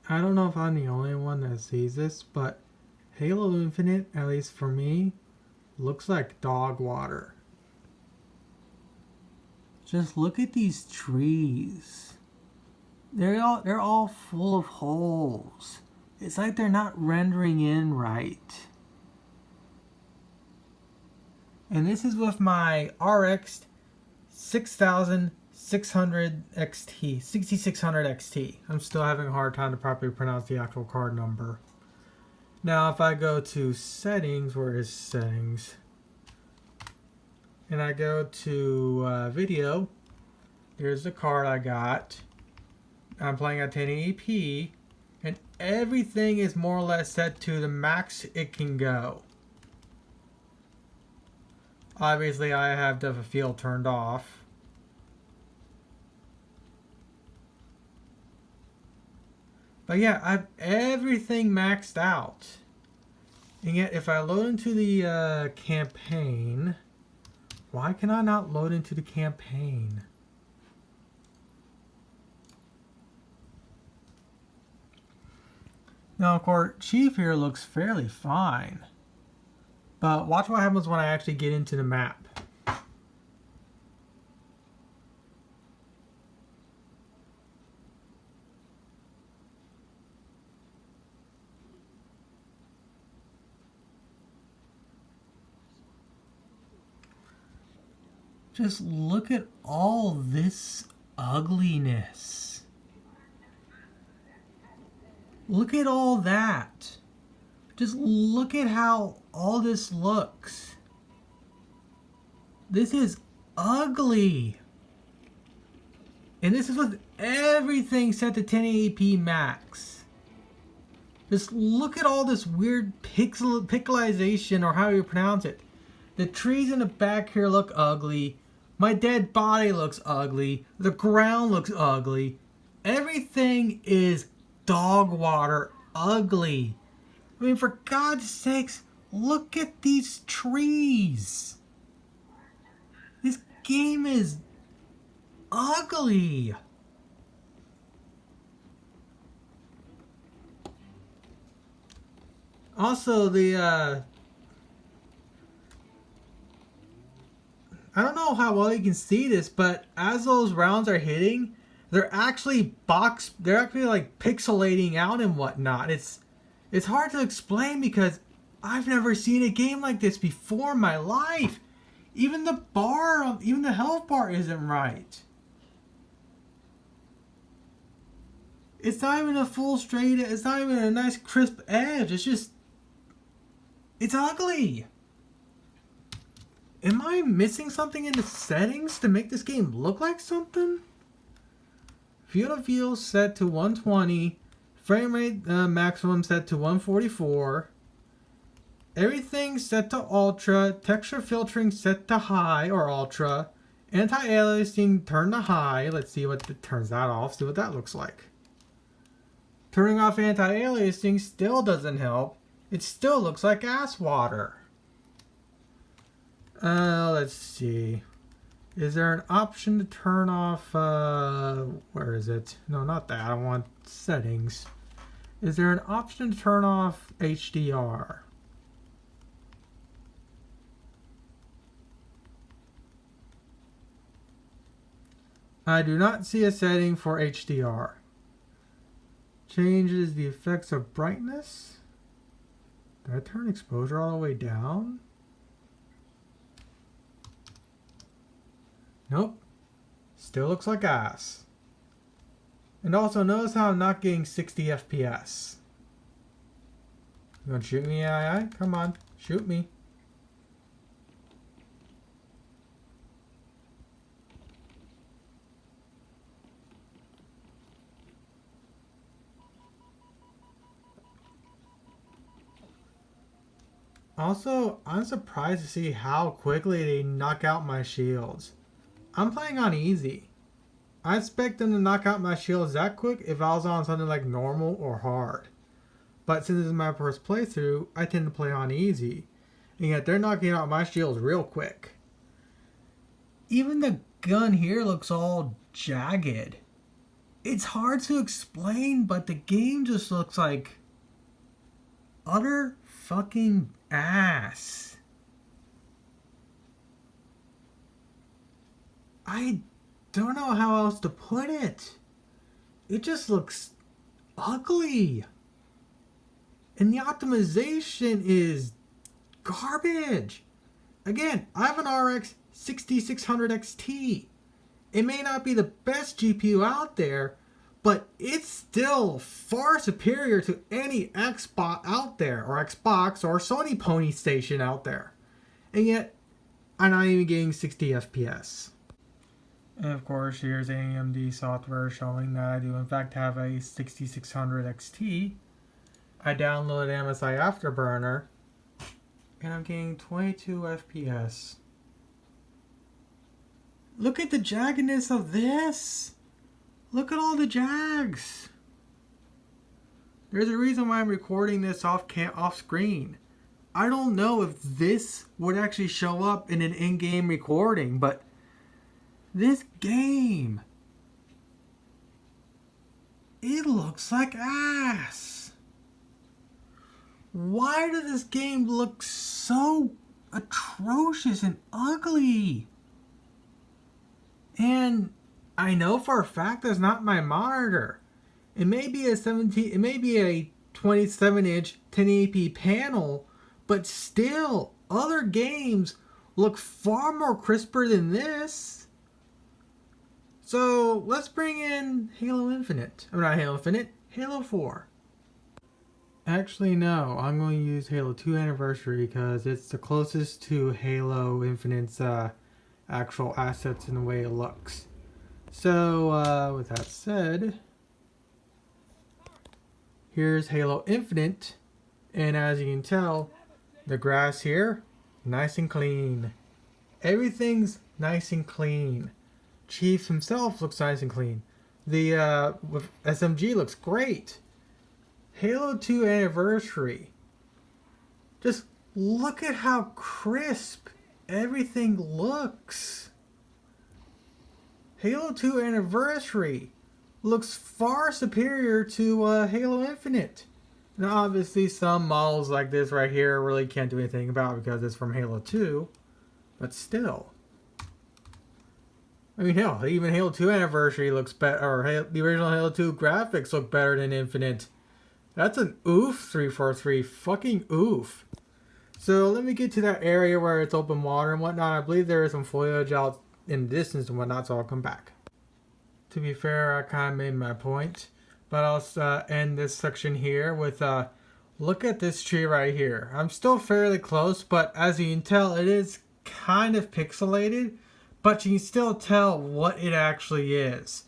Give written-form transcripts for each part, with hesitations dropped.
I don't know if I'm the only one that sees this, but Halo Infinite, at least for me, looks like dog water. Just look at these trees. They're all full of holes. It's like they're not rendering in right. And this is with my RX 6600 XT, 6600 XT. I'm still having a hard time to properly pronounce the actual card number. Now, if I go to settings, where is settings? And I go to video, here's the card I got. I'm playing at 1080p, and everything is more or less set to the max it can go. Obviously, I have depth of field turned off. But yeah, I have everything maxed out. And yet, if I load into the campaign, why can I not load into the campaign? Now, of course, Chief here looks fairly fine. But watch what happens when I actually get into the map. Just look at all this ugliness. Look at all that. Just look at how all this looks. This is ugly. And this is with everything set to 1080p max. Just look at all this weird pixelization, or how you pronounce it. The trees in the back here look ugly. My dead body looks ugly. The ground looks ugly. Everything is dog water ugly. I mean, for God's sakes, look at these trees. This game is ugly. Also, I don't know how well you can see this, but as those rounds are hitting, they're actually like pixelating out and whatnot. It's hard to explain because I've never seen a game like this before in my life. Even the health bar isn't right. It's not even a full straight, it's not even a nice crisp edge. It's ugly. Am I missing something in the settings to make this game look like something? Field of view set to 120. Frame rate maximum set to 144. Everything set to ultra. Texture filtering set to high or ultra. Anti-aliasing turned to high. Let's see what it turns that off. See what that looks like. Turning off anti-aliasing still doesn't help. It still looks like ass water. Let's see. Is there an option to turn off, where is it? No, not that. I want settings. Is there an option to turn off HDR? I do not see a setting for HDR. Changes the effects of brightness. Did I turn exposure all the way down? Nope. Still looks like ass. And also notice how I'm not getting 60 FPS. You want to shoot me, AI? Come on, shoot me. Also, I'm surprised to see how quickly they knock out my shields. I'm playing on easy. I expect them to knock out my shields that quick if I was on something like normal or hard. But since this is my first playthrough, I tend to play on easy. And yet they're knocking out my shields real quick. Even the gun here looks all jagged. It's hard to explain, but the game just looks like utter fucking ass. I don't know how else to put it. It just looks ugly. And the optimization is garbage. Again, I have an RX 6600 XT. It may not be the best GPU out there, but it's still far superior to any Xbox out there, or Xbox, or Sony Pony Station out there. And yet, I'm not even getting 60 FPS. And of course, here's AMD software showing that I do in fact have a 6600 XT. I downloaded MSI Afterburner, and I'm getting 22 FPS. Look at the jaggedness of this! Look at all the jags! There's a reason why I'm recording this off screen. I don't know if this would actually show up in an in-game recording, but this game, it looks like ass. Why does this game look so atrocious and ugly? And I know for a fact that's not my monitor. It may be a 27-inch 1080p panel, but still, other games look far more crisper than this. So let's bring in Halo Infinite. Or not Halo Infinite, Halo 4. Actually, no, I'm going to use Halo 2 Anniversary because it's the closest to Halo Infinite's actual assets in the way it looks. So, with that said, here's Halo Infinite, and as you can tell, the grass here, nice and clean. Everything's nice and clean. Chiefs himself looks nice and clean. The SMG looks great. Halo 2 Anniversary. Just look at how crisp everything looks. Halo 2 Anniversary looks far superior to Halo Infinite. Now obviously some models like this right here really can't do anything about because it's from Halo 2. But still. I mean, hell, even Halo 2 Anniversary looks better, or the original Halo 2 graphics look better than Infinite. That's an oof, 343. Fucking oof. So let me get to that area where it's open water and whatnot. I believe there is some foliage out in the distance and whatnot, so I'll come back. To be fair, I kind of made my point. But I'll end this section here with, look at this tree right here. I'm still fairly close, but as you can tell, it is kind of pixelated. But you can still tell what it actually is.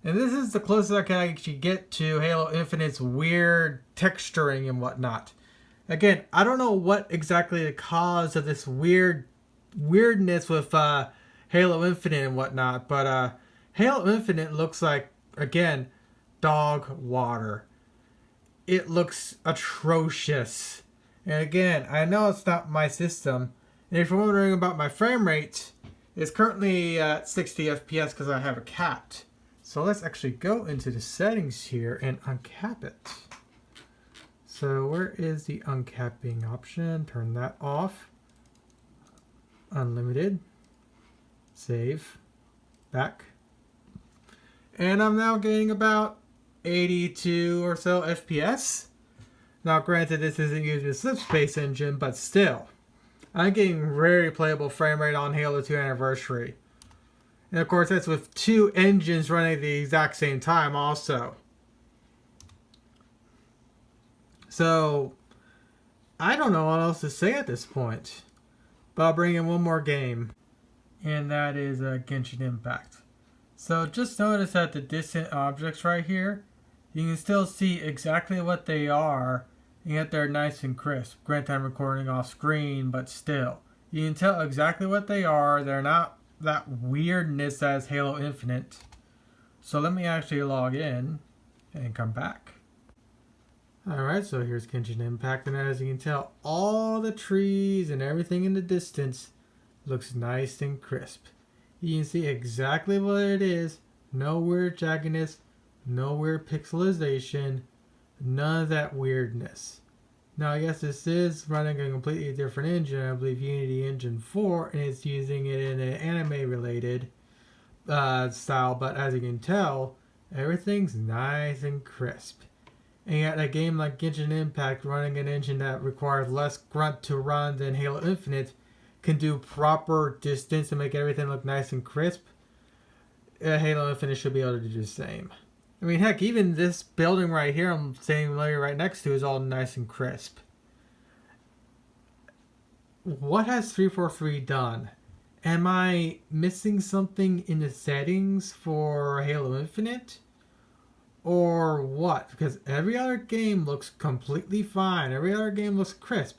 And this is the closest I can actually get to Halo Infinite's weird texturing and whatnot. Again, I don't know what exactly the cause of this weirdness with Halo Infinite and whatnot, but Halo Infinite looks like, again, dog water. It looks atrocious. And again, I know it's not my system. And if you're wondering about my frame rate, it's currently at 60 FPS because I have a cat. So let's actually go into the settings here and uncap it. So where is the uncapping option? Turn that off. Unlimited. Save. Back. And I'm now getting about 82 or so FPS. Now granted this isn't using the Slipspace engine, but still. I'm getting very playable frame rate on Halo 2 Anniversary. And of course that's with two engines running at the exact same time also. So, I don't know what else to say at this point. But I'll bring in one more game. And that is Genshin Impact. So just notice that the distant objects right here, you can still see exactly what they are. And yet they're nice and crisp. Granted I'm recording off screen, but still. You can tell exactly what they are. They're not that weirdness as Halo Infinite. So let me actually log in and come back. Alright, so here's Genshin Impact, and as you can tell, all the trees and everything in the distance looks nice and crisp. You can see exactly what it is. No weird jaggedness, No weird pixelization. None of that weirdness. Now, I guess this is running a completely different engine. I believe Unity Engine 4, and it's using it in an anime-related style. But as you can tell, everything's nice and crisp. And yet, a game like Genshin Impact, running an engine that requires less grunt to run than Halo Infinite, can do proper distance and make everything look nice and crisp. Halo Infinite should be able to do the same. I mean, heck, even this building right here I'm standing right next to is all nice and crisp. What has 343 done? Am I missing something in the settings for Halo Infinite? Or what? Because every other game looks completely fine. Every other game looks crisp.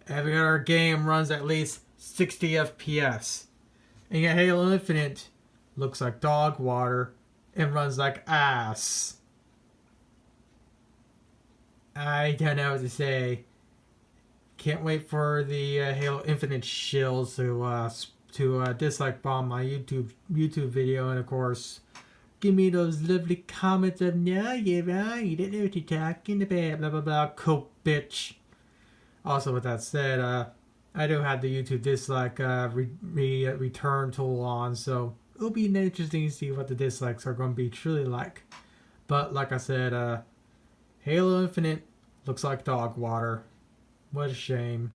Every other game runs at least 60 FPS. And yet Halo Infinite looks like dog water and runs like ass. I don't know what to say. Can't wait for the Halo Infinite shills to dislike bomb my YouTube video, and of course, give me those lovely comments of no, you're wrong, you don't know what you're talking about, blah blah blah, cool bitch. Also, with that said, I do have the YouTube dislike return tool on, so it'll be interesting to see what the dislikes are going to be truly like. But like I said, Halo Infinite looks like dog water. What a shame.